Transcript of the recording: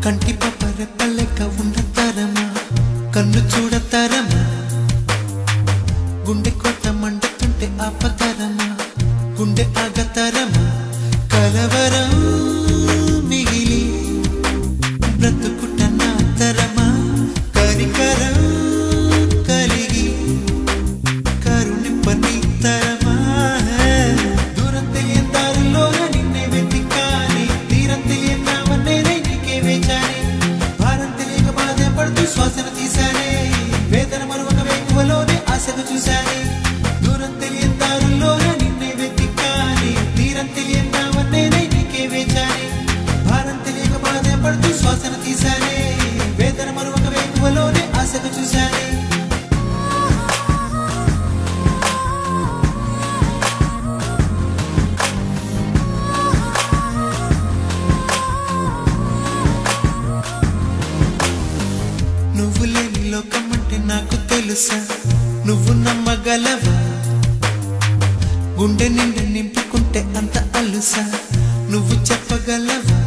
కంటి పపరె పల్లెక ఉన్న తరమా కన్ను చూడతరమా గుండె కొట్ట మండుతుంటే ఆపతరమా గుండె ఆగతరమా కలవరం మిగిలి బ్రతుకుట నా తరమా కనికరం కలిగి కరుణింపని తరమా దూరం తెలియని దారిలో నిన్నే వెతికాని తీరం తెలియని నావన్నే నీకే వేచాని భారం తెలియక బాధపడుతూ శ్వాసను తీశానే వేదన మరొక వేకువలోనే ఆశను చూశానే దూరం తెలియని దారుల్లో నిన్నే వెతికాని తీరం తెలియని నావన్నే నీకే వేచాని భారం తెలియక బాధపడుతూ శ్వాసను తీశానే వేదన మరొక వేకువలోనే ఆశను చూశానే నువ్వు లేని లోకం అంటే నాకు తెలుసా నువ్వు నమ్మగలవా గుండె నిండా నింపుకుంటే అంత అలుసా నువ్వు చెప్పగలవా